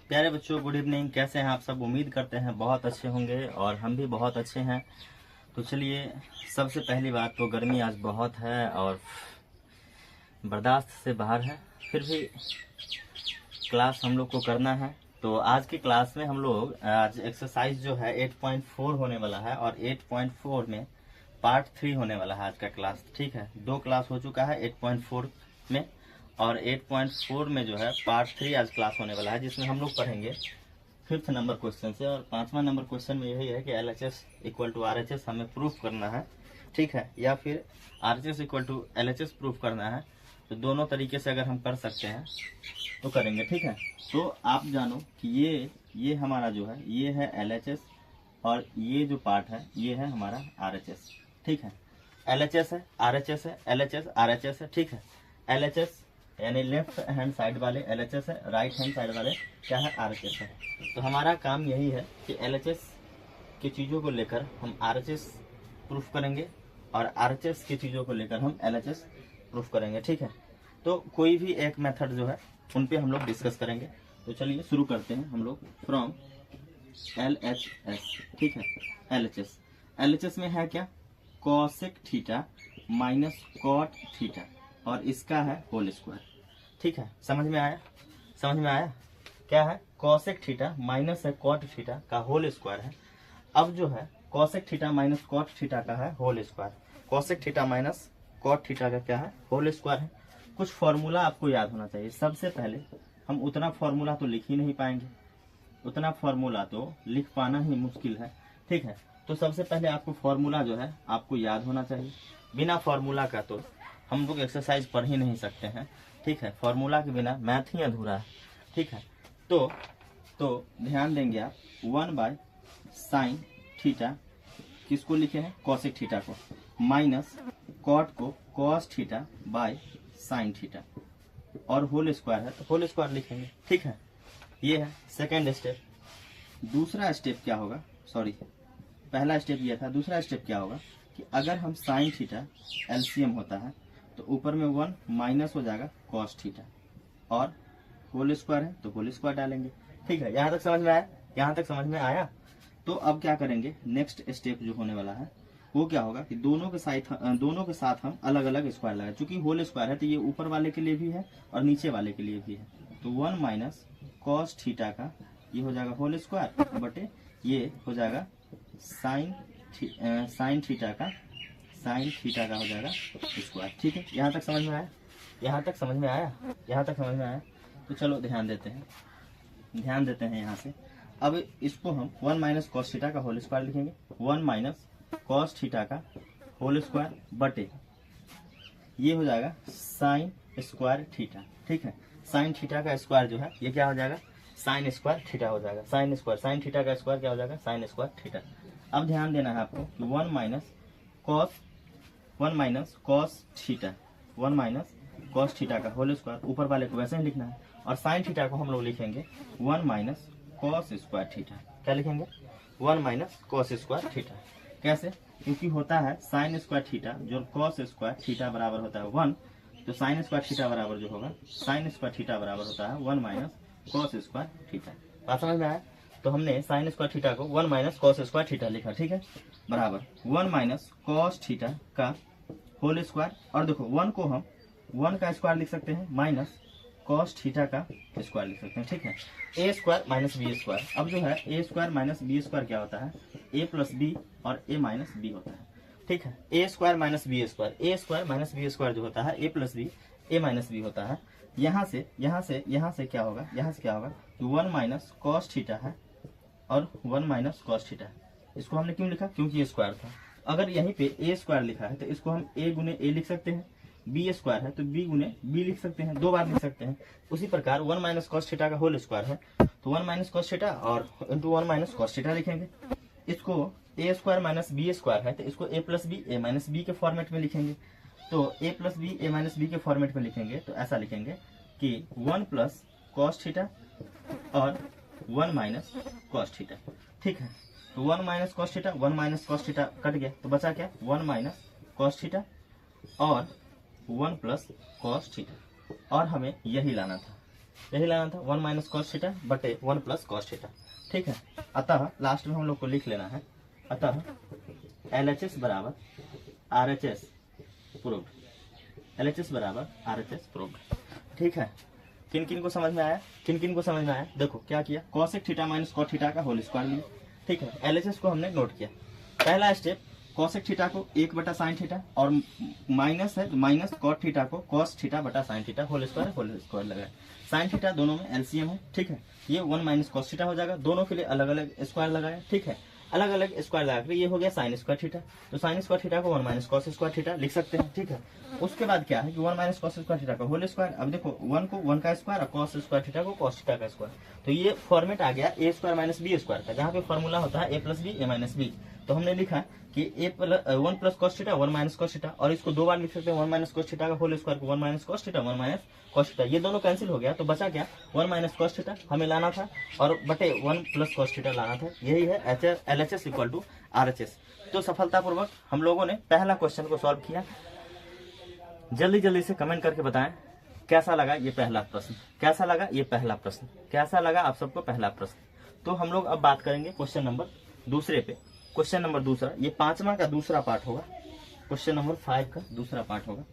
प्यारे बच्चों, good evening. कैसे हैं आप सब? उम्मीद करते हैं बहुत अच्छे होंगे और हम भी बहुत अच्छे हैं। तो चलिए, सबसे पहली बात तो गर्मी आज बहुत है और बर्दाश्त से बाहर है, फिर भी क्लास हम लोग को करना है। तो आज की क्लास में हम लोग आज एक्सरसाइज जो है 8.4 होने वाला है और 8.4 में पार्ट 3 होने वाला है आज का क्लास। ठीक है, 2 क्लास हो चुका है 8.4 में और 8.4 में जो है पार्ट 3 आज क्लास होने वाला है, जिसमें हम लोग पढ़ेंगे 5th नंबर क्वेश्चन से। और 5वां नंबर क्वेश्चन में यही है कि LHS इक्वल टू RHS हमें प्रूफ करना है। ठीक है, या फिर RHS equal to LHS proof करना है। तो दोनों तरीके से अगर हम कर सकते हैं तो करेंगे। ठीक है, तो आप जानो कि ये हमारा जो है ये है LHS और ये जो पार्ट है ये है हमारा RHS। ठीक है, LHS है, RHS है, LHS RHS है। ठीक है, LHS यानी लेफ्ट हैंड साइड वाले LHS है, राइट हैंड साइड वाले क्या है RHS है। तो हमारा काम यही है कि LHS की चीज़ों को लेकर हम RHS प्रूफ करेंगे और RHS की चीज़ों को लेकर हम LHS प्रूफ करेंगे। ठीक है, तो कोई भी एक मेथड जो है उन पे हम लोग डिस्कस करेंगे। तो चलिए शुरू करते हैं हम लोग फ्रॉम LHS। ठीक है, LHS में है क्या? Cosec theta minus cot theta और इसका है होल स्क्वायर। ठीक है, समझ में आया? समझ में आया? क्या है? कॉसेक थीटा माइनस है कॉट थीटा का होल स्क्वायर है। अब जो है cosec theta minus cot theta का है whole square. Cosec theta minus cot theta का क्या है? होल स्क्वायर है। कुछ फॉर्मूला आपको याद होना चाहिए। सबसे पहले हम उतना फॉर्मूला तो लिख ही नहीं पाएंगे, उतना फॉर्मूला तो लिख पाना ही मुश्किल है। ठीक है, तो सबसे पहले आपको फॉर्मूला जो है आपको याद होना चाहिए। बिना फॉर्मूला का तो हम लोग एक्सरसाइज पढ़ ही नहीं सकते हैं। ठीक है, फॉर्मूला के बिना मैथ ही अधूरा है। ठीक है, तो ध्यान देंगे आप 1 साइन थीटा किसको लिखे हैं? कॉसेक थीटा को, माइनस कॉट को cos theta by sine theta और होल स्क्वायर है तो होल स्क्वायर लिखेंगे। ठीक है, ये है सेकेंड स्टेप। दूसरा स्टेप क्या होगा? सॉरी, पहला स्टेप ये था। दूसरा स्टेप क्या होगा कि अगर हम साइन थीटा एलसीएम होता है तो ऊपर में 1 माइनस हो जाएगा कॉस थीटा और होल स्क्वायर है तो होल स्क्वायर डालेंगे। ठीक है, यहाँ तक समझ में आया? यहाँ तक समझ में आया? तो अब क्या करेंगे? नेक्स्ट स्टेप जो होने वाला है वो क्या होगा कि दोनों के साथ हम अलग अलग स्क्वायर लगाए। चूंकि होल स्क्वायर है तो ये ऊपर वाले के लिए भी है और नीचे वाले के लिए भी है। तो 1 माइनस कॉस थीटा का ये हो जाएगा होल स्क्वायर बटे ये हो जाएगा साइन थीटा का हो जाएगा स्क्वायर। ठीक है, यहाँ तक समझ में आया? यहाँ तक समझ में आया? यहाँ तक समझ में आया? तो चलो ध्यान देते हैं यहाँ से। अब इसको हम 1 माइनस कॉस थीटा का होल स्क्वायर लिखेंगे। 1 माइनस कॉस थीटा का होल स्क्वायर बटे ये हो जाएगा साइन स्क्वायर थीटा। ठीक है, साइन थीटा का स्क्वायर जो है ये क्या हो जाएगा? साइन स्क्वायर थीटा हो जाएगा। साइन थीटा का स्क्वायर क्या हो जाएगा? Sign square theta. अब ध्यान देना है आपको कि 1 माइनस कॉस थीटा का होल स्क्वायर ऊपर वाले को वैसे ही लिखना है और साइन थीटा को हम लोग लिखेंगे 1 माइनस कॉस स्क्वायर थीटा। क्या लिखेंगे? 1 माइनस कॉस स्क्वायर थीटा। कैसे? क्योंकि होता है साइन स्क्वायर थीटा जो कॉस स्क्वायर थीटा बराबर होता है 1, तो साइन स्क्वायर थीटा बराबर जो होगा साइन स्क्वायर थीटा बराबर होता है 1 माइनस कॉस स्क्वायर थीटा। बात समझ में आया? तो हमने साइन स्क्वायर थीटा को 1 माइनस कॉस स्क्वायर थीटा लिखा। ठीक है, बराबर 1 माइनस कॉस थीटा का होल स्क्वायर। और देखो 1 को हम 1 का स्क्वायर लिख सकते हैं माइनस कॉस थीटा का स्क्वायर लिख सकते हैं। ठीक है, A square minus B square. अब जो है A square minus B square क्या होता है? ए प्लस बी और ए माइनस बी होता है। ठीक है, A square minus B square, A square minus B square जो होता है ए प्लस बी ए माइनस बी होता है। यहाँ से क्या होगा? यहाँ से क्या होगा कि 1 माइनस कॉस थीटा है और 1 माइनस कॉस थीटा है। इसको हमने क्यों लिखा? क्योंकि ये स्क्वायर था। अगर यहीं पे ए स्क्वायर लिखा है तो इसको हम ए गुने ए लिख सकते हैं, बी स्क्वायर है तो बी गुने बी लिख सकते हैं, 2 बार लिख सकते हैं। उसी प्रकार 1 माइनस कॉस थीटा का होल स्क्वायर है तो 1 माइनस कॉस थीटा और इंटू 1 माइनस कॉस थीटा लिखेंगे। इसको ए स्क्वायर माइनस बी स्क्वायर है तो इसको ए प्लस बी ए माइनस बी के फॉर्मेट में लिखेंगे। तो ए प्लस बी ए माइनस बी के फॉर्मेट में लिखेंगे तो ऐसा लिखेंगे कि 1 प्लस कॉस थीटा और 1 माइनस कॉस थीटा। ठीक है, तो 1 minus cos theta 1 minus cos theta cut गया तो बचा क्या? 1 माइनस कॉस थीटा और 1 प्लस कॉस थीटा। और हमें यही लाना था। यही लाना था, 1 माइनस कॉस थीटा बटे 1 प्लस कॉस थीटा। ठीक है, अतः लास्ट में हम लोग को लिख लेना है, अतः LHS बराबर RHS प्रूव्ड, LHS बराबर RHS प्रूव्ड। ठीक है, किन किन को समझ में आया, किन किन को समझ में आया? देखो क्या किया, cosec theta minus cot theta का होल स्क्वायर लिया। ठीक है, LHS को हमने नोट किया। पहला स्टेप, कॉसेक थीटा को 1 बटा साइन थीटा और माइनस है तो माइनस कॉट थीटा को कॉस थीटा बटा साइन थीटा होल स्क्वायर लगाए। साइन थीटा दोनों में एलसीएम है। ठीक है, ये 1 माइनस कॉस थीटा हो जाएगा, दोनों के लिए अलग अलग स्क्वायर लगाया। ठीक है, अलग अलग स्क्वायर लगाकर ये हो गया साइन स्क्वायर थीटा, तो साइन स्क्वायर थीटा को 1 माइनस कॉस स्क्वायर थीटा लिख सकते हैं। ठीक है, उसके बाद क्या है कि 1 माइनस कॉस स्क्वायर थीटा का होल स्क्वायर। अब देखो 1 को 1 का स्क्वायर और कॉस स्क्वायर थीटा को कॉस थीटा का स्क्वायर, तो ये फॉर्मेट आ गया ए स्क्वायर माइनस बी स्क्वायर का, जहाँ पे फॉर्मूला होता है ए प्लस बी ए माइनस बी। तो हमने लिखा कि 1 plus cos theta 1 minus cos theta, और इसको दो बार लिख सकते हैं 1 माइनस कॉस थीटा का होल स्क्वायर को 1 minus cos theta 1 minus cos theta, ये दोनों कैंसिल हो गया तो बचा क्या 1 माइनस कॉस थीटा हमें लाना था और बटे 1 प्लस कॉस थीटा लाना था। यही है LHS इक्वल टू RHS। तो सफलतापूर्वक हम लोगों ने पहला क्वेश्चन को सॉल्व किया। जल्दी जल्दी से कमेंट करके बताएं कैसा लगा ये पहला प्रश्न, कैसा लगा ये पहला प्रश्न, कैसा लगा आप सबको पहला प्रश्न। तो हम लोग अब बात करेंगे क्वेश्चन नंबर दूसरे पे। क्वेश्चन नंबर दूसरा, ये 5वां का दूसरा पार्ट होगा, क्वेश्चन नंबर 5 का दूसरा पार्ट होगा।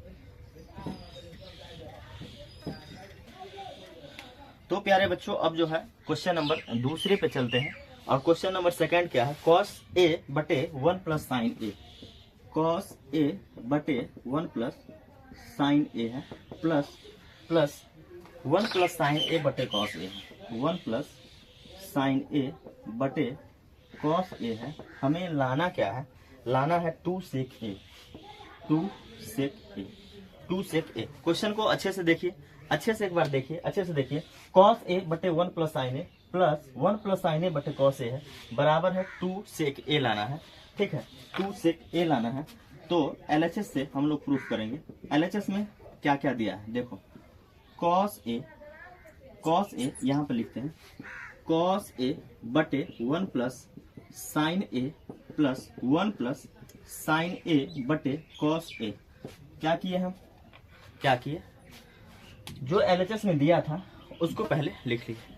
तो प्यारे बच्चों अब जो है क्वेश्चन नंबर दूसरे पे चलते हैं, और क्वेश्चन नंबर सेकंड क्या है, cos A बटे 1 plus sign A, cos A बटे 1 प्लस साइन A है, प्लस 1 प्लस साइन A बटे cos A है, 1 प्लस साइन A बटे cos A है। हमें लाना क्या है, लाना है 2 sec A, 2 sec A, 2 sec A। Question को अच्छे से देखिए, अच्छे से एक बार देखिए, अच्छे से देखिए, cos A बटे 1 plus sign A plus 1 plus sign A बटे cos A है, बराबर है 2 sec A लाना है। ठीक है, 2 sec A लाना है। तो LHS से हम लोग प्रूफ करेंगे। LHS में क्या क्या दिया है देखो, cos A यहाँ पे लिखते हैं, cos A बटे 1 plus sign A plus 1 plus sign A बटे cos A। क्या किए हम, क्या किए, जो LHS में दिया था उसको पहले लिख लीजिए।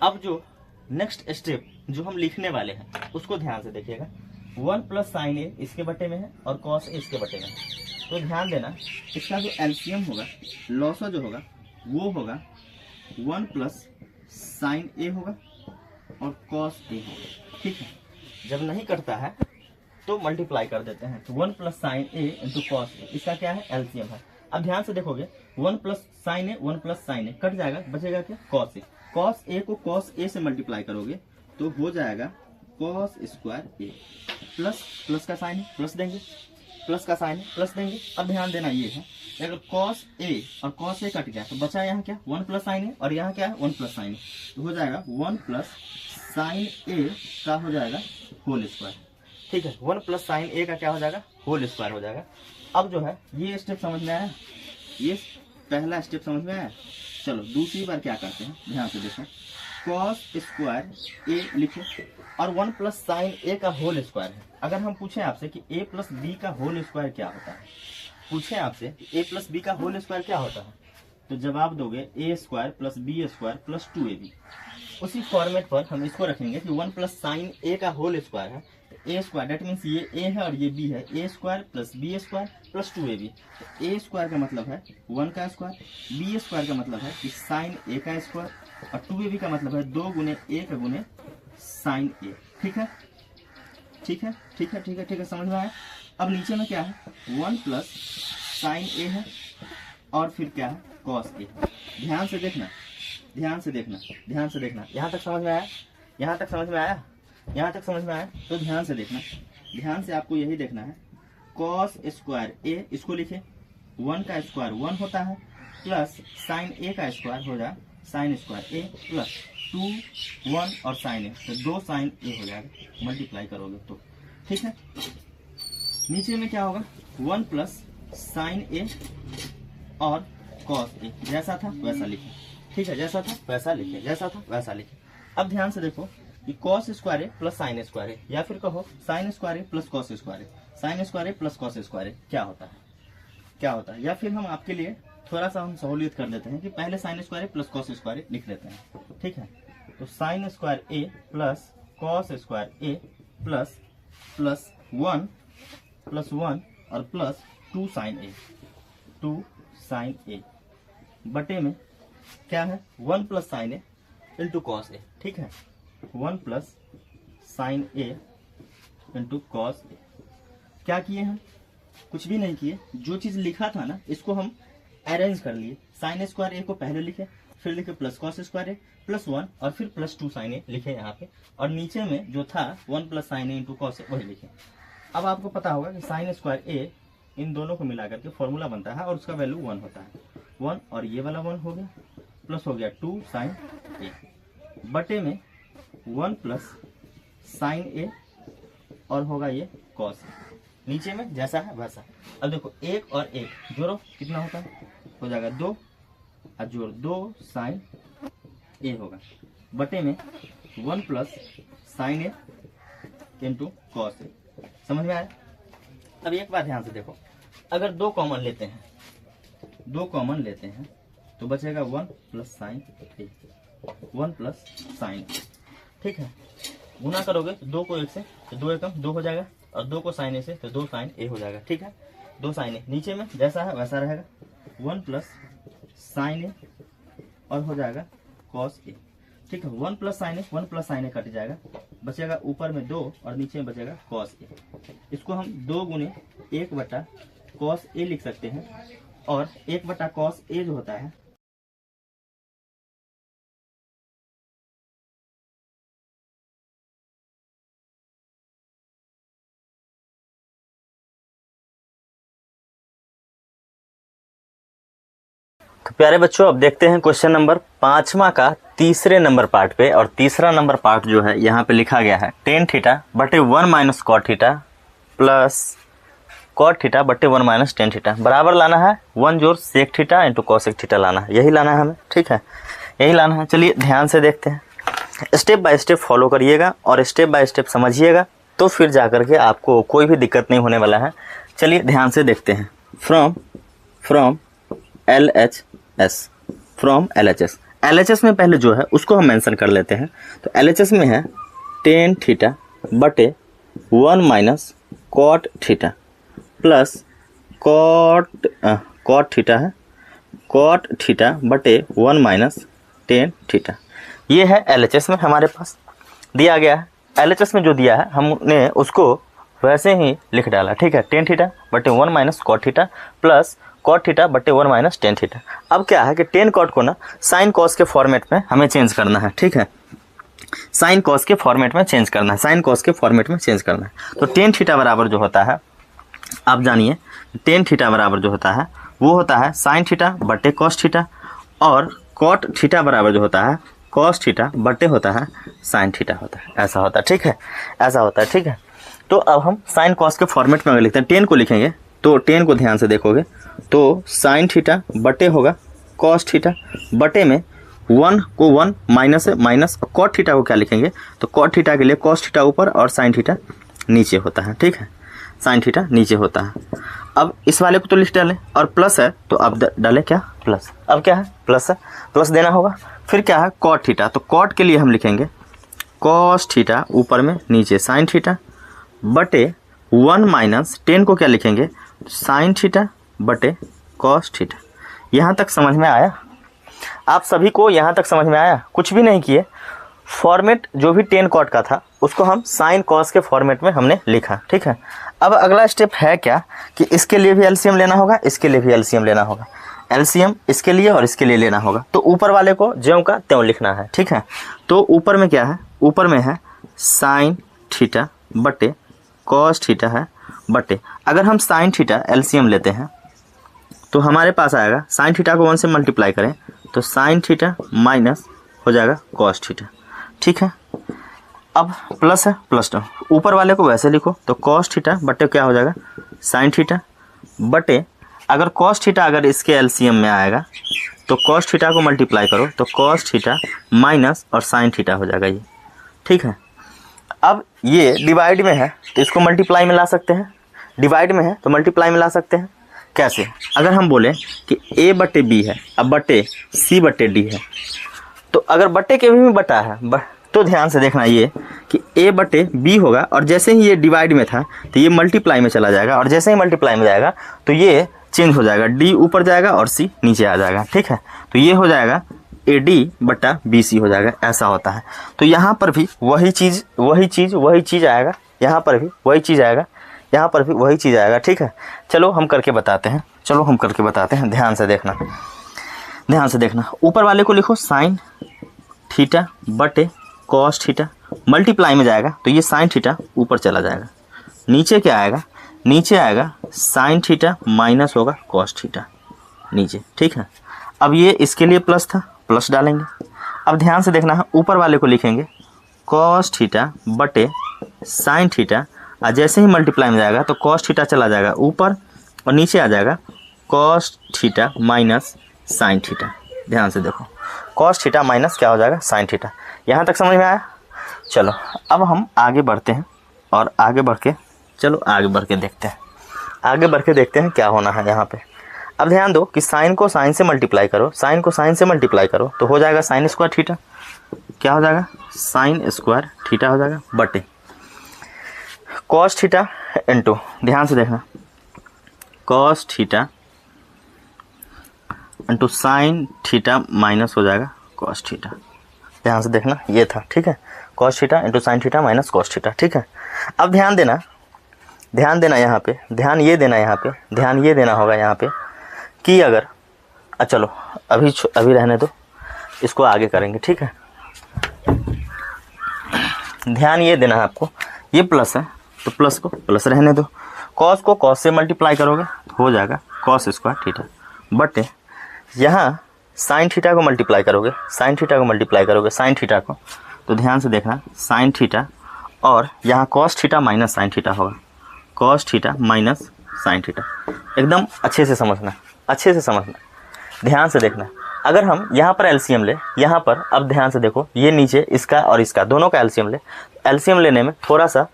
अब जो नेक्स्ट स्टेप जो हम लिखने वाले हैं उसको ध्यान से देखिएगा। 1 प्लस साइन A इसके बटे में है और cos A इसके बटे में है, तो ध्यान देना इसका जो एलसीएम होगा, लॉसा जो होगा वो होगा 1 प्लस साइन A होगा और cos A होगा। ठीक है, जब नहीं करता है तो मल्टीप्लाई कर देते हैं, तो 1 plus sign A into cos A, इसका क्या है एलसीएम है। अब ध्यान से देखोगे 1 plus sign A 1 plus sign A cut जाएगा, बचेगा क्या cos A। cos A को cos A से मल्टीप्लाई करोगे तो हो जाएगा cos स्क्वायर A, प्लस का साइन प्लस देंगे, प्लस का साइन प्लस देंगे। अब ध्यान देना ये है, अगर cos A और cos A कट गया तो बचा यहाँ क्या 1 प्लस साइन A, और यहाँ क्या है 1 प्लस साइन A, तो हो जाएगा 1 प्लस साइन A का हो जाएगा होल स्क्वायर। ठीक है, 1 प्लस साइन A का क्या हो जाएगा होल स्क्वायर हो जाएगा। अब जो है ये स्टेप समझ में आया, ये पहला स्टेप समझ में आया। चलो दूसरी बार क्या करते हैं, ध्यान से देखो, cos स्क्वायर A लिखो और 1 प्लस साइन A का होल स्क्वायर है। अगर हम पूछें आपसे कि A प्लस B का होल स्क्वायर क्या होता है, पूछें आपसे A प्लस B का होल स्क्वायर क्या होता है, तो जवाब दोगे A square plus B square plus 2AB। उसी फॉर्मेट पर हम इसको रखेंगे कि 1 प्लस साइन A का होल स्क्वायर है, ए स्क्वायर डेट मीन्स ये A है और ये B है, A square plus B square plus 2AB। तो A स्क्वायर का मतलब है 1 का स्क्वायर, B स्क्वायर का मतलब है कि साइन A का स्क्वायर, और 2AB का मतलब है 2 गुने A का गुने साइन A। ठीक है, ठीक है, ठीक है, ठीक है, ठीक है, समझ में आया। अब नीचे में क्या है 1 प्लस साइन A है और फिर क्या है cos A। ध्यान से देखना, ध्यान से देखना, ध्यान से देखना, यहाँ तक समझ में आया, यहाँ तक समझ में आया, यहाँ तक समझ में आया। तो ध्यान से देखना, ध्यान से आपको यही देखना है, cos स्क्वायर A इसको लिखे, 1 का स्क्वायर 1 होता है, प्लस साइन A का स्क्वायर हो जाए साइन स्क्वायर A, प्लस 2 1 और साइन A, तो 2 साइन A हो जाएगा, मल्टीप्लाई करोगे तो। ठीक है, नीचे में क्या होगा 1 प्लस साइन A और cos A, जैसा था वैसा लिखे। ठीक है, जैसा था वैसा लिखे, जैसा था वैसा लिखे। अब ध्यान से देखो कि cos square A plus sine square A, या फिर कहो sine square A plus cos square A, sine square A plus cos square A क्या होता है, क्या होता है। या फिर हम आपके लिए थोड़ा सा हम सहूलियत कर लेते हैं कि पहले साइन स्क्वायर ए प्लस कॉस स्क्वायर ए लिख लेते हैं, ठीक है। तो साइन स्क्वायर ए प्लस कॉस स्क्वायर ए प्लस प्लस 1 और प्लस 2 साइन ए बटे में क्या है 1 plus sign A into cos A, ठीक है। 1 plus sign A into cos A. क्या किए हैं, कुछ भी नहीं किए, जो चीज लिखा था ना इसको हम अरेंज कर लिए। साइन स्क्वायर ए को पहले लिखे, फिर लिखे प्लस कॉस स्क्वायर ए प्लस 1 और फिर प्लस 2 साइन ए लिखे यहाँ पे, और नीचे में जो था 1 plus sign A into cos A वही लिखे। अब आपको पता होगा कि साइन स्क्वायर ए इन दोनों को मिलाकर के फॉर्मूला बनता है और उसका वैल्यू 1 होता है। 1 और ये वाला 1 हो गया, प्लस हो गया 2 साइन ए बटे में 1 प्लस साइन ए और होगा ये कॉस ए। नीचे में जैसा है वैसा। अब देखो 1 और 1 जोड़ो कितना होता है, हो जाएगा 2 और जोड़ 2 साइन ए होगा बटे में 1 plus sign A into cos A. समझ में आया। अब एक बात ध्यान से देखो, अगर 2 कॉमन लेते हैं तो बचेगा 1 प्लस साइन ए, 1 प्लस साइन, ठीक है। गुना करोगे तो 2 को 1 से तो 2 एकम 2 हो जाएगा, और 2 को साइन ए से तो 2 साइन ए हो जाएगा, ठीक है। 2 साइन ए नीचे में जैसा है वैसा रहेगा, 1 प्लस साइन ए और हो जाएगा कॉस ए, ठीक है। 1 प्लस साइन ए कट जाएगा, बचेगा ऊपर में 2 और नीचे में बचेगा कॉस ए। इसको हम 2 गुने 1 बटा कॉस ए लिख सकते हैं, और 1 बटा कॉस ए जो होता है तो प्यारे बच्चों अब देखते हैं क्वेश्चन नंबर 5वां का तीसरे नंबर पार्ट पे। और तीसरा नंबर पार्ट जो है यहाँ पे लिखा गया है टेन थीटा बटे 1 minus cot theta plus cot theta बटे 1 माइनस टेन थीटा बराबर लाना है 1 जोड़ sec theta into cosec theta लाना है, यही लाना है हमें, ठीक है, यही लाना है। चलिए ध्यान से देखते हैं, स्टेप बाय स्टेप फॉलो करिएगा और स्टेप बाय स्टेप समझिएगा, तो फिर जाकर के आपको कोई भी दिक्कत नहीं होने वाला है। चलिए ध्यान से देखते हैं। फ्रॉम LHS में पहले जो है उसको हम मेंशन कर लेते हैं। तो LHS में है टेन थीटा बटे 1 minus cot theta plus cot theta बटे 1 माइनस टेन थीटा। ये है LHS में हमारे पास दिया गया है। LHS में जो दिया है हमने उसको वैसे ही लिख डाला, ठीक है। टेन थीटा बटे 1 minus cot theta plus cot theta बटे 1 माइनस टेन थीटा। अब क्या है कि टेन कॉट को ना साइन कॉस के फॉर्मेट में हमें चेंज करना है, ठीक है। साइन कॉस के फॉर्मेट में चेंज करना है। तो टेन थीटा बराबर जो होता है, आप जानिए, टेन थीटा बराबर जो होता है वो होता है साइन थीटा बटे कॉस थीटा, और कॉट थीटा बराबर जो होता है कॉस थीटा बटे होता है साइन थीटा होता है, ऐसा होता है, ठीक है, ऐसा होता है, ठीक है। तो अब हम साइन कॉस के फॉर्मेट में अगर लिखते हैं, टेन को लिखेंगे तो टेन को ध्यान से देखोगे तो साइन थीटा बटे होगा कॉस थीटा बटे में 1 को 1 माइनस है माइनस, कॉट थीटा को क्या लिखेंगे तो कॉट थीटा के लिए कॉस थीटा ऊपर और साइन थीटा नीचे होता है, ठीक है, साइन थीटा नीचे होता है। अब इस वाले को तो लिख डालें, और प्लस है तो अब डाले क्या प्लस, अब क्या है प्लस है, प्लस देना होगा। फिर क्या है कॉट थीटा, तो कॉट के लिए हम लिखेंगे कॉस थीटा ऊपर में नीचे साइन थीटा बटे 1 माइनस टेन को क्या लिखेंगे साइन थीटा बटे कॉस थीटा। यहाँ तक समझ में आया? आप सभी को यहाँ तक समझ में आया? कुछ भी नहीं किए, फॉर्मेट जो भी टेन कॉट का था उसको हम साइन कॉस के फॉर्मेट में हमने लिखा, ठीक है। अब अगला स्टेप है क्या कि इसके लिए भी एलसीएम लेना होगा, इसके लिए भी एलसीएम लेना होगा, एलसीएम इसके लिए और इसके लिए लेना होगा। तो ऊपर वाले को ज्यों का त्यों लिखना है, ठीक है। तो ऊपर में क्या है, ऊपर में है साइन थीटा बटे कॉस थीटा है बटे, अगर हम साइन थीटा एलसीएम लेते हैं तो हमारे पास आएगा साइन थीटा को 1 से मल्टीप्लाई करें तो साइन थीटा माइनस हो जाएगा कॉस थीटा, ठीक है। अब प्लस है प्लस टर्म, ऊपर वाले को वैसे लिखो तो कॉस थीटा बटे क्या हो जाएगा साइन थीटा बटे, अगर कॉस थीटा अगर इसके एलसीएम में आएगा तो कॉस थीटा को मल्टीप्लाई करो तो कॉस थीटा माइनस और साइन थीटा हो जाएगा ये, ठीक है। अब ये डिवाइड में है तो इसको मल्टीप्लाई में ला सकते हैं, डिवाइड में है तो मल्टीप्लाई में ला सकते हैं। कैसे? अगर हम बोले कि ए बटे बी है, अब बटे सी बटे डी है, तो अगर बटे के भी बटा है तो ध्यान से देखना ये कि ए बटे बी होगा, और जैसे ही ये डिवाइड में था तो ये मल्टीप्लाई में चला जाएगा, और जैसे ही मल्टीप्लाई में जाएगा तो ये चेंज हो जाएगा, डी ऊपर जाएगा और सी नीचे आ जाएगा। ठीक है, तो ये हो जाएगा ए डी बटा बी सी हो जाएगा, ऐसा होता है। तो यहाँ पर भी वही चीज़ आएगा, यहाँ पर भी वही चीज़ आएगा, यहाँ पर भी वही चीज़ आएगा। ठीक है, चलो हम करके बताते हैं, ध्यान से देखना। ऊपर वाले को लिखो साइन थीटा बटे कॉस थीटा, मल्टीप्लाई में जाएगा तो ये साइन थीटा ऊपर चला जाएगा, नीचे क्या आएगा, नीचे आएगा साइन थीटा माइनस होगा कॉस थीटा नीचे। ठीक है, अब ये इसके लिए प्लस था, प्लस डालेंगे। अब ध्यान से देखना है, ऊपर वाले को लिखेंगे कॉस थीटा बटे साइन थीटा, और जैसे ही मल्टीप्लाई में जाएगा तो कॉस थीटा चला जाएगा ऊपर, और नीचे आ जाएगा cos theta minus sine theta. ध्यान से देखो, कॉस थीटा माइनस क्या हो जाएगा, साइन थीटा। यहाँ तक समझ में आया? चलो अब हम आगे बढ़ते हैं, और आगे बढ़ के देखते हैं क्या होना है यहाँ पे। अब ध्यान दो कि साइन को साइन से मल्टीप्लाई करो, तो हो जाएगा साइन स्क्वायर थीटा, क्या हो जाएगा, साइन स्क्वायर थीटा हो जाएगा, बटे कॉस थीटा इंटू, ध्यान से देखना, cos theta into sine theta minus हो जाएगा कॉस थीटा। ध्यान से देखना, ये था। ठीक है, cos theta into sine theta minus cos theta. ठीक है, अब ध्यान देना यहाँ पे, ध्यान ये देना होगा यहाँ पे कि अगर चलो अभी रहने दो, इसको आगे करेंगे। ठीक है, ध्यान ये देना है आपको, ये प्लस है तो प्लस को प्लस रहने दो, कॉस को कॉस से मल्टीप्लाई करोगे तो हो जाएगा कॉस स्क्वायर थीटा, बटे यहाँ साइन थीटा को मल्टीप्लाई करोगे साइन थीटा को, तो ध्यान से देखना साइन थीटा, और यहाँ cos theta minus sine theta होगा, cos theta minus sine theta. एकदम अच्छे से समझना, ध्यान से देखना। अगर हम यहाँ पर एलसीएम ले, यहाँ पर अब ध्यान से देखो, ये नीचे इसका और इसका दोनों का एलसीएम लेने में थोड़ा सा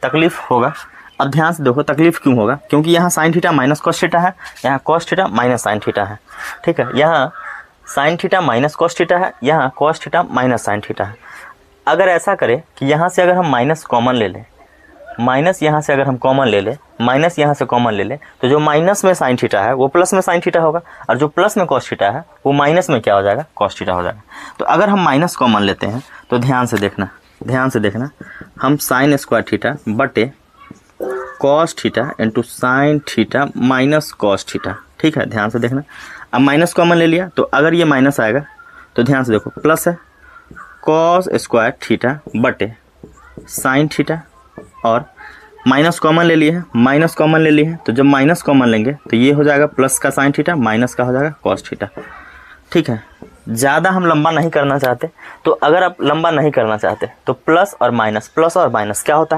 तकलीफ होगा। अब ध्यान से देखो, तकलीफ क्यों होगा, क्योंकि यहाँ sine theta minus cos theta है, यहाँ cos theta minus sine theta है। ठीक है, यहाँ sine theta minus cos theta है, यहाँ cos theta minus sine theta है। अगर ऐसा करें कि यहाँ से अगर हम माइनस कॉमन ले लें, माइनस यहाँ से अगर हम कॉमन ले लें, माइनस यहाँ से कॉमन ले लें, तो जो माइनस में साइन थीटा है वो प्लस में साइन थीटा होगा, और जो प्लस में कॉस थीटा है वो माइनस में क्या हो जाएगा, कॉस थीटा हो जाएगा। तो अगर हम माइनस कॉमन लेते हैं तो ध्यान से देखना, हम साइन स्क्वायर थीटा बटे cos theta into sine theta minus cos theta. ठीक है, ध्यान से देखना, अब माइनस कॉमन ले लिया तो अगर ये माइनस आएगा तो ध्यान से देखो प्लस है कॉस स्क्वायर थीटा बटे साइन थीटा, और माइनस कॉमन ले लिए हैं, तो जब माइनस कॉमन लेंगे तो ये हो जाएगा प्लस का साइन थीटा माइनस का हो जाएगा कॉस थीटा। ठीक है, ज़्यादा हम लंबा नहीं करना चाहते, तो अगर आप लंबा नहीं करना चाहते तो प्लस और माइनस क्या होता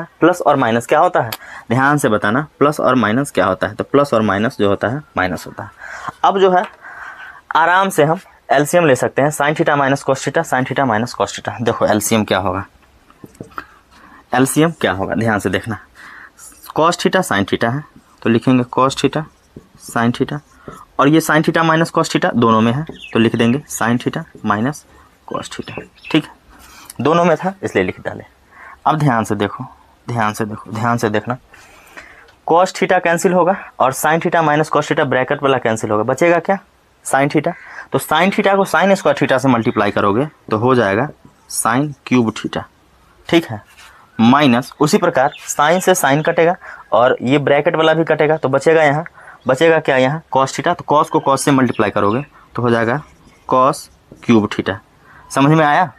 है, ध्यान से बताना, प्लस और माइनस क्या होता है, तो प्लस और माइनस जो होता है माइनस होता है। अब जो है आराम से हम एलसीएम ले सकते हैं, sign theta minus cos theta, sign theta minus cos theta. देखो एलसीएम क्या होगा, ध्यान से देखना, कॉस थीटा साइन थीटा है तो लिखेंगे कॉस थीटा साइन थीटा, और ये sign theta minus cos theta दोनों में है तो लिख देंगे sign theta minus cos theta. ठीक है, दोनों में था इसलिए लिख डाले। अब ध्यान से देखना, कॉस थीटा कैंसिल होगा और sine theta minus cos theta bracket वाला कैंसिल होगा, बचेगा क्या, साइन थीटा। तो साइन थीटा को साइन स्क्वायर थीटा से मल्टीप्लाई करोगे तो हो जाएगा साइन क्यूब थीटा। ठीक है, माइनस उसी प्रकार साइन से साइन कटेगा और ये ब्रैकेट वाला भी कटेगा, तो बचेगा क्या, यहाँ कॉस थीटा। तो कॉस को कॉस से मल्टीप्लाई करोगे तो हो जाएगा कॉस क्यूब थीटा। समझ में आया?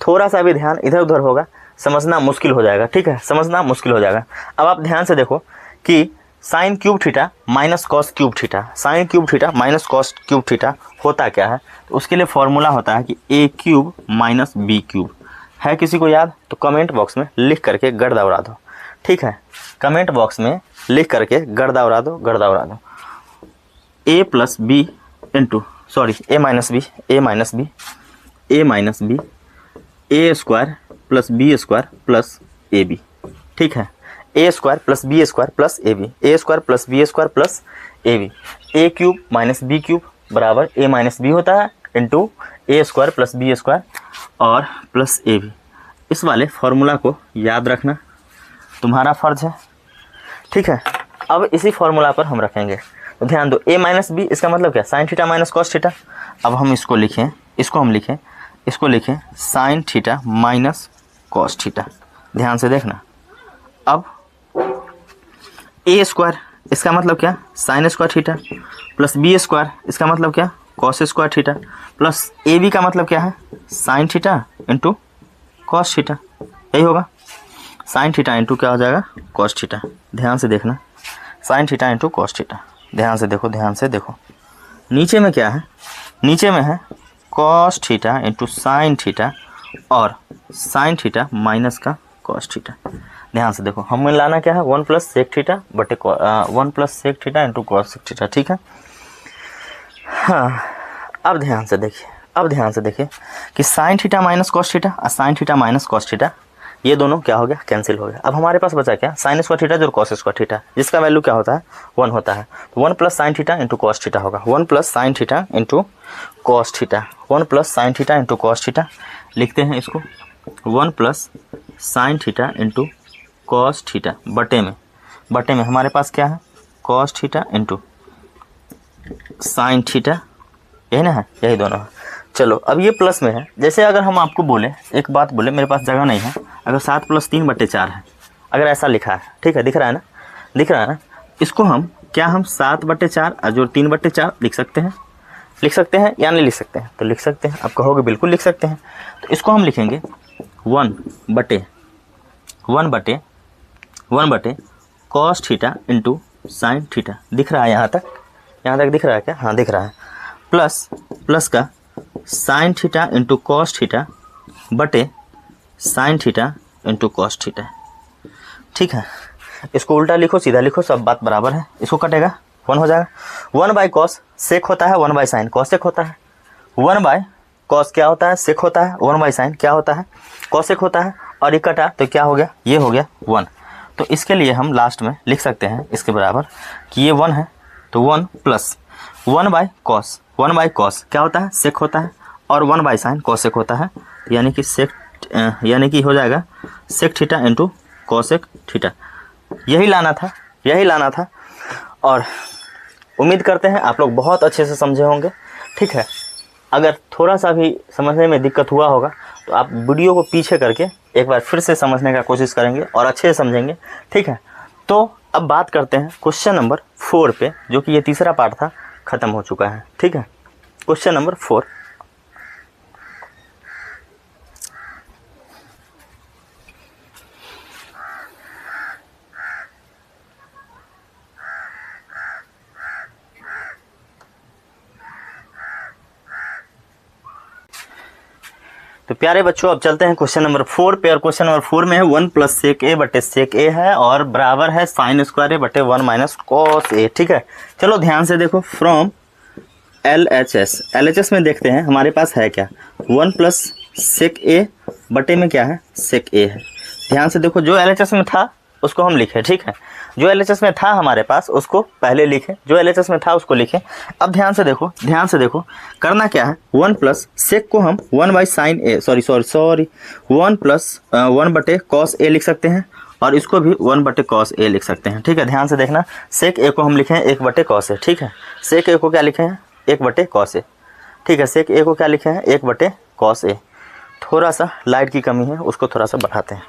थोड़ा सा भी ध्यान इधर उधर होगा, समझना मुश्किल हो जाएगा। ठीक है, समझना मुश्किल हो जाएगा। अब आप ध्यान से देखो कि sine cube theta minus cos cube theta, sine cube theta minus cos cube theta होता क्या है, तो उसके लिए फॉर्मूला होता है कि ए क्यूब माइनस बी क्यूब। है किसी को याद? तो कमेंट बॉक्स में लिख करके गर्दा उड़ा दो। ठीक है, कमेंट बॉक्स में लिख करके गर्दा उड़ा दो। A plus B into A minus B A square plus B square plus A B. ठीक है, A square plus B square plus A B, A square plus B square plus A B, A cube minus B cube बराबर A minus B होता है into A square plus B square और plus A B. इस वाले formula को याद रखना तुम्हारा फर्ज है, ठीक है। अब इसी फॉर्मूला पर हम रखेंगे, तो ध्यान दो ए माइनस बी इसका मतलब क्या, sine theta minus cos theta. अब हम इसको लिखें, इसको लिखें sine theta minus cos theta, ध्यान से देखना। अब ए स्क्वायर इसका मतलब क्या, sine square theta plus B square इसका मतलब क्या, cos square theta plus A B का मतलब क्या है, sine theta into cos theta, यही होगा। साइन थीटा इंटू क्या हो जाएगा, कॉस थीटा। ध्यान से देखना, sine theta into cos theta. ध्यान से देखो नीचे में क्या है, नीचे में है cos theta into sine theta और साइन थीटा माइनस का कॉस थीटा। ध्यान से देखो, हमें लाना क्या है, 1 प्लस सेक थीटा बटे 1 plus sec theta into cos theta, ठीक है। हाँ, अब ध्यान से देखिए कि sine theta minus cos theta और sine theta minus cos theta ये दोनों क्या हो गया, कैंसिल हो गया। अब हमारे पास बचा क्या, साइन स्क्वायर थीटा जो कॉस स्क्वायर थीटा जिसका वैल्यू क्या होता है, 1 होता है। तो 1 plus sign theta into cos theta होगा, 1 plus sign theta into cos theta, 1 plus sign theta into cos theta. लिखते हैं इसको 1 plus sign theta into cos theta बटे में हमारे पास क्या है, cos theta into sine theta, यही ना है, यही दोनों है। चलो अब ये प्लस में है, जैसे अगर हम आपको बोले, एक बात बोले, मेरे पास जगह नहीं है, अगर 7 प्लस 3 बटे 4 है, अगर ऐसा लिखा है, ठीक है, दिख रहा है ना, इसको हम 7 बटे 4 और जो 3 बटे 4 लिख सकते हैं या नहीं लिख सकते हैं, तो लिख सकते हैं। आप कहोगे बिल्कुल लिख सकते हैं, तो इसको हम लिखेंगे 1 बटे cos theta into sine theta. दिख रहा है यहाँ तक दिख रहा है क्या, हाँ दिख रहा है। प्लस का sine theta into cos theta बटे sine theta into cos theta, ठीक है। इसको उल्टा लिखो, सीधा लिखो, सब बात बराबर है। इसको कटेगा, 1 हो जाएगा। 1 बाई कॉस सेक होता है, 1 बाई साइन कॉसेक होता है। 1 बाई कॉस क्या होता है, सेक होता है। 1 बाई साइन क्या होता है, कॉसेक होता है। और ये कटा तो क्या हो गया, ये हो गया 1। तो इसके लिए हम लास्ट में लिख सकते हैं इसके बराबर कि ये 1 है, तो 1 प्लस 1 बाई कॉस क्या होता है, सेक होता है, और 1 बाई साइन कॉसेक होता है, यानी कि हो जाएगा sec theta into cosec theta. यही लाना था और उम्मीद करते हैं आप लोग बहुत अच्छे से समझे होंगे, ठीक है। अगर थोड़ा सा भी समझने में दिक्कत हुआ होगा तो आप वीडियो को पीछे करके एक बार फिर से समझने का कोशिश करेंगे और अच्छे से समझेंगे, ठीक है। तो अब बात करते हैं क्वेश्चन नंबर 4 पे, जो कि ये तीसरा पार्ट था, ख़त्म हो चुका है, ठीक है। क्वेश्चन नंबर 4, तो प्यारे बच्चों अब चलते हैं क्वेश्चन नंबर 4 पे। और क्वेश्चन नंबर 4 में है 1 प्लस सेक ए बटे सेक ए है और बराबर है साइन स्क्वायर ए बटे 1 माइनस कॉस ए, ठीक है। चलो ध्यान से देखो, फ्रॉम LHS में देखते हैं हमारे पास है क्या, 1 प्लस सेक ए बटे में क्या है, सेक ए है। ध्यान से देखो, जो LHS में था उसको हम लिखे, ठीक है। जो LHS में था हमारे पास उसको पहले लिखे, जो LHS में था उसको लिखे। अब ध्यान से देखो करना क्या है, 1 प्लस सेक को हम 1 बाई साइन ए 1 प्लस 1 बटे कॉस ए लिख सकते हैं और इसको भी 1 बटे कॉस ए लिख सकते हैं, ठीक है। ध्यान से देखना, सेक ए को हम लिखे हैं 1 बटे कॉस ए, ठीक है। सेक ए को क्या लिखे हैं, 1 बटे कॉस ए, ठीक है। सेक ए को क्या लिखे हैं, 1 बटे कॉस ए। थोड़ा सा लाइट की कमी है, उसको थोड़ा सा बढ़ाते हैं।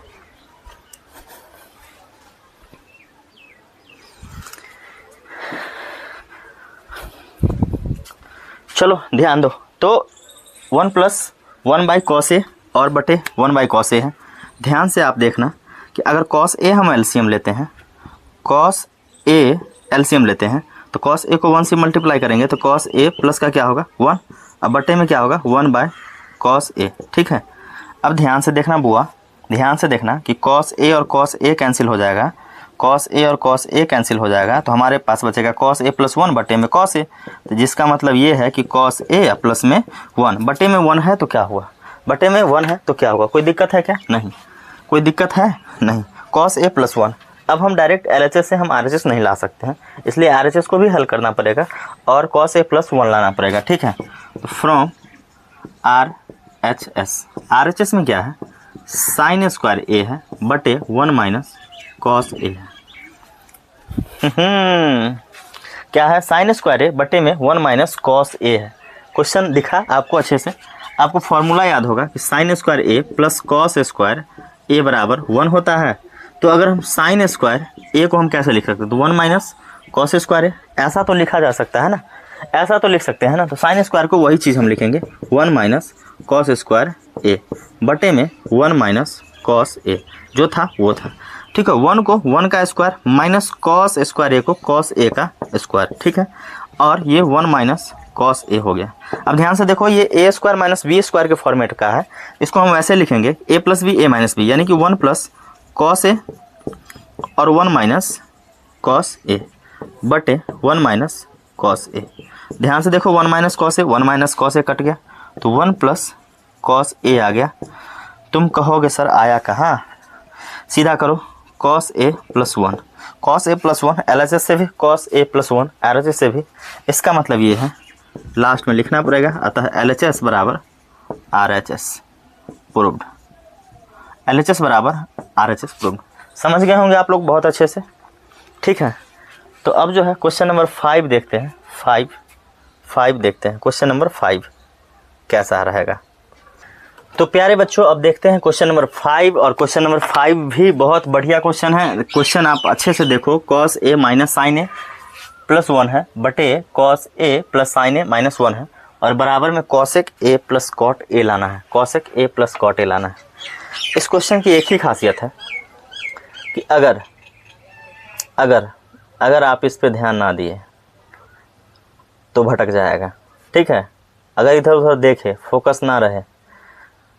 चलो ध्यान दो, तो 1 प्लस 1 बाई कॉस ए और बटे 1 बाई कॉस ए है। ध्यान से आप देखना कि अगर कॉस ए हम एलसीएम लेते हैं, तो कॉस ए को 1 से मल्टीप्लाई करेंगे तो कॉस ए प्लस का क्या होगा, 1, अब बटे में क्या होगा, 1 बाय कॉस ए, ठीक है। अब ध्यान से देखना बुआ, ध्यान से देखना कि कॉस ए और कॉस ए कैंसिल हो जाएगा, कॉस ए और कॉस ए कैंसिल हो जाएगा, तो हमारे पास बचेगा कॉस ए प्लस 1 बटे में कॉस ए। तो जिसका मतलब ये है कि कॉस ए प्लस में 1 बटे में 1 है तो क्या हुआ, कोई दिक्कत है क्या, नहीं कोई दिक्कत है नहीं। कॉस ए प्लस 1 अब हम डायरेक्ट LHS से हम RHS नहीं ला सकते हैं, इसलिए RHS को भी हल करना पड़ेगा और cos a + 1 लाना पड़ेगा, ठीक है। तो फ्रॉम RHS में क्या है, sin स्क्वायर a है बटे 1 - cos a है। क्या है, sin स्क्वायर a बटे में 1 - cos a है। क्वेश्चन दिखा आपको अच्छे से, आपको फॉर्मूला याद होगा कि sin square a + cos square a बराबर 1 होता है। तो अगर हम sin स्क्वायर a को हम कैसे लिख सकते हैं, तो 1 - cos स्क्वायर a, ऐसा तो लिखा जा सकता है ना, ऐसा तो लिख सकते हैं ना। तो sin स्क्वायर को वही चीज़ हम लिखेंगे 1 - cos स्क्वायर a बटे में 1 - cos a, जो था वो था, ठीक है। 1 को 1 का square minus cos square a को cos a का स्क्वायर, ठीक है। और ये 1 - cos a हो गया। अब ध्यान से देखो, ये a square minus b square के फॉर्मेट का है, इसको हम वैसे लिखेंगे a + b a - b, यानी कि 1 + cos a और 1 - cos a बटे 1 - cos a। ध्यान से देखो, 1 - cos a 1 - cos a cut गया, तो 1 + cos a आ गया। तुम कहोगे सर आया कहाँ, सीधा करो, cos a + 1, cos a + 1 LHS से भी, cos a + 1 RHS से भी। इसका मतलब ये है, लास्ट में लिखना पड़ेगा, अतः LHS बराबर RHS प्रूव्ड, LHS बराबर RHS प्रूव्ड। समझ गए होंगे आप लोग बहुत अच्छे से, ठीक है। तो अब जो है क्वेश्चन नंबर 5 देखते हैं, 5 देखते हैं, क्वेश्चन नंबर 5 कैसा रहेगा। तो प्यारे बच्चों, अब देखते हैं क्वेश्चन नंबर 5, और क्वेश्चन नंबर 5 भी बहुत बढ़िया क्वेश्चन है। क्वेश्चन आप अच्छे से देखो, cos a - sin a + 1 है बटे cos a + sin a - 1 है, और बराबर में cosec a + cot a लाना है, cosec a + cot a लाना है। इस क्वेश्चन की एक ही खासियत है कि अगर आप इस पे ध्यान ना दिए तो भटक जाएगा, ठीक है। अगर इधर उधर देखे, फोकस ना रहे,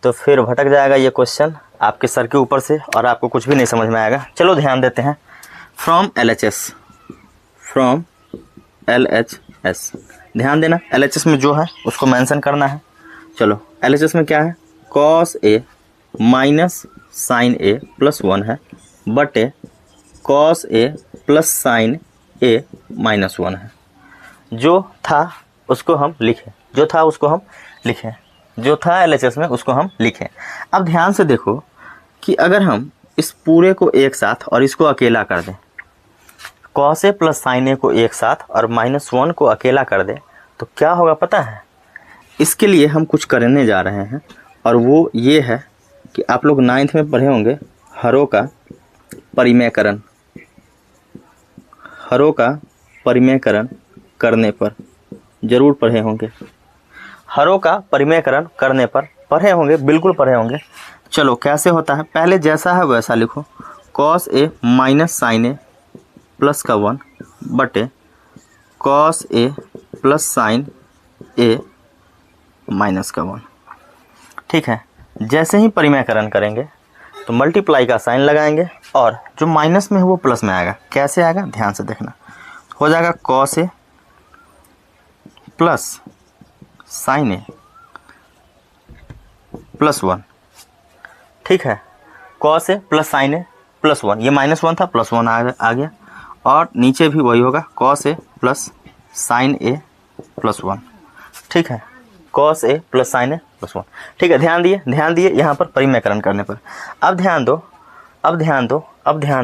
तो फिर भटक जाएगा ये क्वेश्चन आपके सर के ऊपर से, और आपको कुछ भी नहीं समझ में आएगा। चलो ध्यान देते हैं। फ्रॉम LHS, ध्यान देना, LHS में जो है उसको मेंशन करना है। चलो, LHS में क्या है, cos a - sin a + 1 है बटे cos a + sin a - 1 है। जो था उसको हम लिखें, जो था LHS में उसको हम लिखें। अब ध्यान से देखो कि अगर हम इस पूरे को एक साथ और इसको अकेला कर दें, cos a + sin a को एक साथ और -1 को अकेला कर दें, तो क्या होगा पता है। इसके लिए हम कुछ करने जा रहे हैं, और वो ये है कि आप लोग 9th में पढ़े होंगे हरों का परिमेयकरण करने पर, जरूर पढ़े होंगे। हरों का परिमेयकरण करने पर पढ़े होंगे, बिल्कुल पढ़े होंगे। चलो कैसे होता है, पहले जैसा है वैसा लिखो, cos a - sin a + 1 बटे cos a + sin a - 1, ठीक है। जैसे ही परिमेयकरण करेंगे तो मल्टीप्लाई का साइन लगाएंगे, और जो माइनस में है वो प्लस में आएगा। कैसे आएगा, ध्यान से देखना, हो जाएगा cos a + sin a + 1, ठीक है। cos a + sin a + 1, ये -1 था, +1 आ गया, और नीचे भी वही होगा, cos a + sin a + 1, ठीक है। cos a + sin a + 1, ठीक है। ध्यान दिए यहाँ पर परिमेयकरण करने पर। अब ध्यान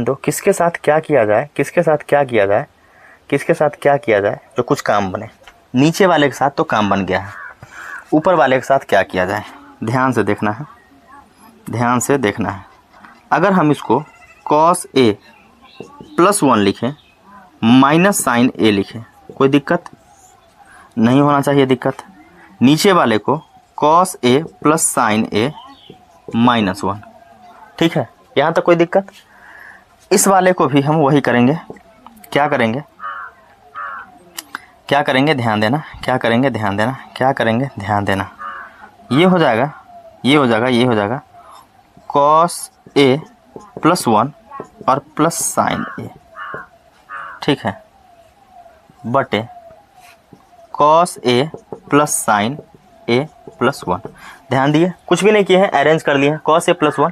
दो किसके साथ क्या किया जाए जो कुछ काम बने। नीचे वाले के साथ तो काम बन गया है, ऊपर वाले के साथ क्या किया जाए, ध्यान से देखना है। अगर हम इसको cos a + 1 लिखें -sin a लिखें, कोई दिक्कत नहीं होना चाहिए दिक्कत। नीचे वाले को cos a + sin a - 1, ठीक है, यहाँ तक कोई दिक्कत। इस वाले को भी हम वही करेंगे, क्या करेंगे, ध्यान देना, ये हो जाएगा cos a + 1 और +sin a, ठीक है, बटे cos a + sin a + 1। ध्यान दिए, कुछ भी नहीं किए हैं, अरेंज कर लिए हैं, cos a + 1,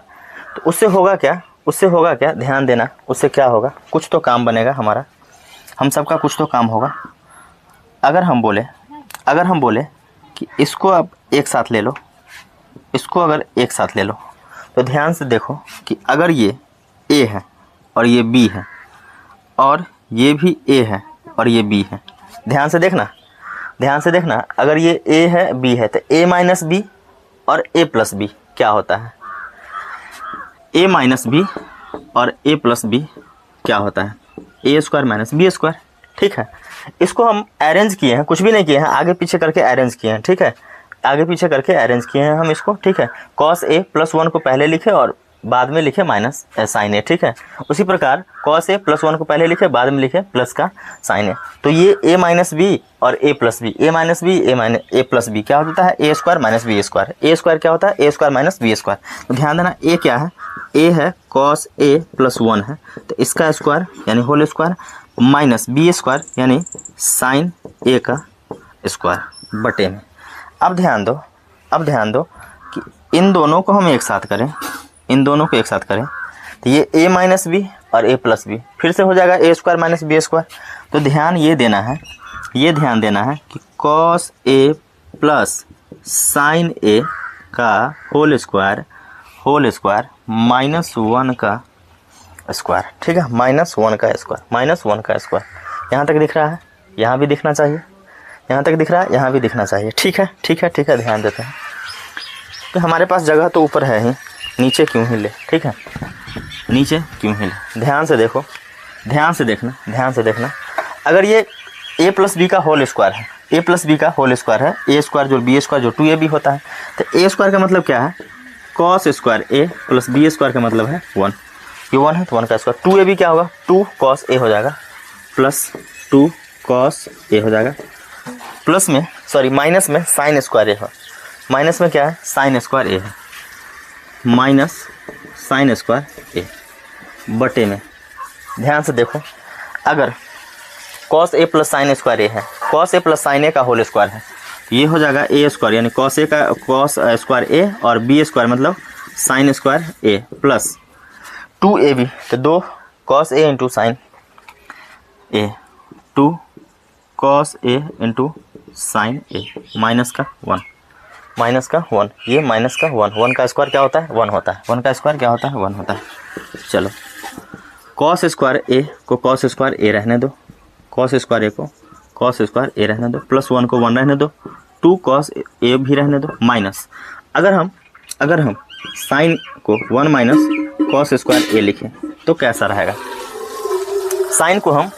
तो उससे होगा क्या, उससे होगा क्या, ध्यान देना, उससे क्या होगा, कुछ तो काम बनेगा हमारा, हम सबका कुछ तो काम होगा। अगर हम बोले कि इसको अब एक साथ ले लो, इसको अगर एक साथ ले लो, तो ध्यान से देखो कि अगर ये A है और ये B है और ये भी A है और ये B है, ध्यान से देखना, अगर ये A है B है तो A माइनस B और A प्लस B क्या होता है, A माइनस B और A प्लस B क्या होता है, A square minus B square. ठीक है, इसको हम अरेंज किए हैं, कुछ भी नहीं किए हैं, आगे पीछे करके अरेंज किए हैं। ठीक है, आगे पीछे करके अरेंज किए हैं हम इसको। ठीक है, cos A प्लस 1 को पहले लिखे और बाद में लिखे माइनस साइन ए। ठीक है, उसी प्रकार cos A प्लस 1 को पहले लिखे, बाद में लिखे प्लस का साइन ए। तो ये A माइनस बी और A plus B, A minus B A plus B क्या होता है, A square minus B square. A square क्या होता है, A square minus B square. तो ध्यान देना, A क्या है, A है cos A प्लस 1 है, तो इसका स्क्वायर यानी whole square minus B square यानी साइन A का स्क्वायर बटे में। अब ध्यान दो कि इन दोनों को हम एक साथ करें, तो ये A माइनस बी और A प्लस बी फिर से हो जाएगा A square minus B square. तो ध्यान देना है कि cos A plus sign A का होल स्क्वायर माइनस 1 का स्क्वायर। ठीक है, माइनस 1 का स्क्वायर। यहाँ तक दिख रहा है, यहाँ भी दिखना चाहिए, यहाँ तक दिख रहा है, यहाँ भी दिखना चाहिए। ठीक है, ध्यान देते हैं। तो हमारे पास जगह तो ऊपर है ही, नीचे क्यों ही ले। ठीक है, नीचे क्यों ही ले, ध्यान से देखना। अगर ये A प्लस बी का होल स्क्वायर है, A स्क्वायर जो B स्क्वायर जो 2AB होता है, तो A स्क्वायर का मतलब क्या है, cos square A plus B square का मतलब है 1। ये 1 है तो 1 का स्क्वायर। 2AB क्या होगा, 2 cos A हो जाएगा प्लस 2 cos A हो जाएगा, प्लस में माइनस में साइन स्क्वायर A है, माइनस में क्या है, साइन स्क्वायर A है, माइनस साइन स्क्वायर A बटे में। ध्यान से देखो, अगर cos A plus sine square A है, cos A plus sign A का होल स्क्वायर है, ये हो जाएगा A स्क्वायर यानी cos A का cos स्क्वायर A और B स्क्वायर मतलब sine square A plus 2AB, तो 2 cos A into sine A, 2 cos A into sine A, minus का 1, ये माइनस का 1 का स्क्वायर क्या होता है, 1 होता है, 1 का स्क्वायर क्या होता है, 1 होता है। चलो, cos स्क्वायर A को cos स्क्वायर A रहने दो, cos स्क्वायर A को cos स्क्वायर A रहने दो, प्लस 1 को 1 रहने दो, 2 cos A भी रहने दो, माइनस अगर हम साइन को 1 माइनस cos स्क्वायर A लिखें तो कैसा रहेगा, साइन को हम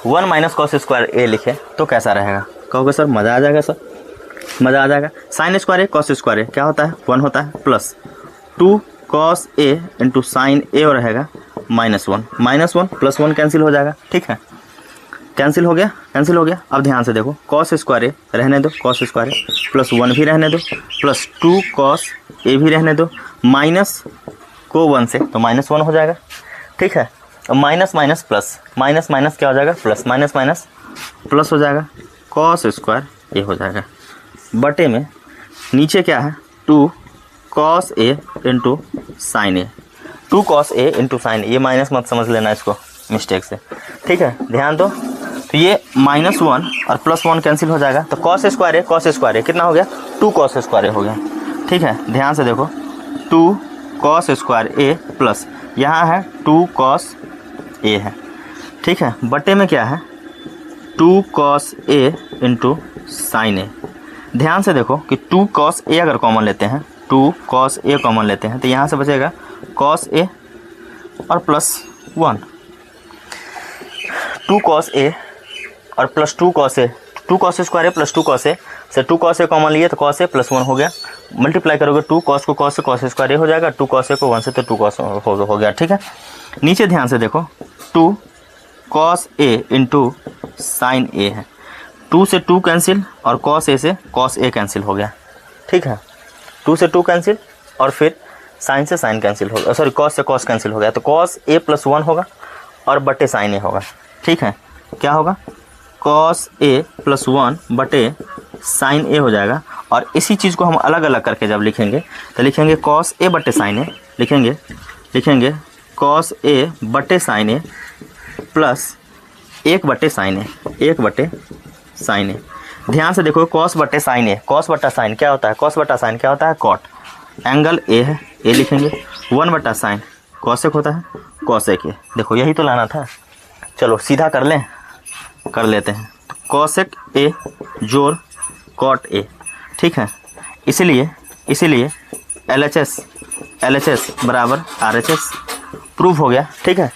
1 माइनस cos स्क्वायर A लिखें तो कैसा रहेगा, कहोगे सर मज़ा आ जाएगा, सर मज़ा आ जाएगा। Sine square A cos square A क्या होता है, 1 होता है, plus 2 cos A into sine A और रहेगा -1 प्लस 1 कैंसिल हो जाएगा। ठीक है, कैंसिल हो गया। अब ध्यान से देखो, cos स्क्वायर A रहने दो, cos स्क्वायर A प्लस 1 भी रहने दो, प्लस 2 cos A भी रहने दो, माइनस को 1 से तो -1 हो जाएगा। ठीक है, minus minus plus, minus minus क्या हो जाएगा, प्लस, माइनस माइनस प्लस हो जाएगा, cos स्क्वायर A हो जाएगा बटे में। नीचे क्या है, 2 cos A into sine A, 2 cos A into sine A, ये माइनस मत समझ लेना इसको मिस्टेक से। ठीक है, ध्यान दो, तो ये -1 और प्लस 1 कैंसिल हो जाएगा, तो cos स्क्वायर A कितना हो गया, 2 cos स्क्वायर A हो गया। ठीक है, ध्यान से देखो, 2 cos स्क्वायर A प्लस यहाँ है 2 cos A है। ठीक है, बटे में क्या है, 2 cos A into sine A। ध्यान से देखो कि 2 cos A अगर कॉमन लेते हैं, 2 cos A कॉमन लेते हैं तो यहाँ से बचेगा cos A और प्लस 1, 2 cos A और plus 2 cos A, 2 cos square A plus 2 cos A से 2 cos A कॉमन लिए तो cos A प्लस 1 हो गया, मल्टीप्लाई करोगे 2 cos को cos से cos स्क्वायर A हो जाएगा, 2 cos A को 1 से तो 2 cos हो गया। ठीक है, नीचे ध्यान से देखो, 2 cos A into sine A है, 2 से 2 कैंसिल और cos A से cos A कैंसिल हो गया। ठीक है, 2 से 2 कैंसिल और फिर साइन से साइन कैंसिल हो गया, सॉरी cos से cos कैंसिल हो गया, तो cos A प्लस 1 होगा और बटे साइन A होगा। ठीक है, क्या होगा, cos A प्लस 1 बटे साइन A हो जाएगा। और इसी चीज़ को हम अलग अलग करके जब लिखेंगे तो लिखेंगे cos A बटे साइन A, लिखेंगे कॉस ए बटे साइन ए प्लस 1/sin ए, 1/sin ए। ध्यान से देखो, कॉस बटे साइन ए, कॉस बटा साइन क्या होता है, कॉस बटा साइन क्या होता है, कॉट। एंगल ए है, ए लिखेंगे। 1/sin कॉसेक होता है, कॉसेक ए। देखो यही तो लाना था। चलो सीधा कर लें, कर लेते हैं। कॉसेक ए जोड़ कॉट ए, ठीक है। इसीलिए LHS बराबर RHS प्रूफ हो गया, ठीक है।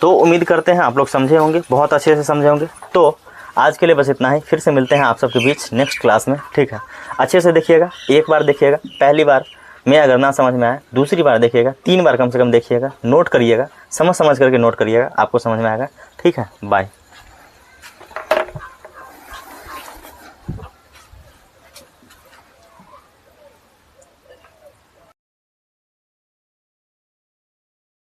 तो उम्मीद करते हैं आप लोग समझे होंगे, बहुत अच्छे से समझे होंगे। तो आज के लिए बस इतना ही, फिर से मिलते हैं आप सबके बीच नेक्स्ट क्लास में, ठीक है। अच्छे से देखिएगा, एक बार देखिएगा, पहली बार में अगर ना समझ में आए दूसरी बार देखिएगा, 3 बार कम से कम देखिएगा, नोट करिएगा, समझ करके नोट करिएगा, आपको समझ में आएगा, ठीक है। बाय।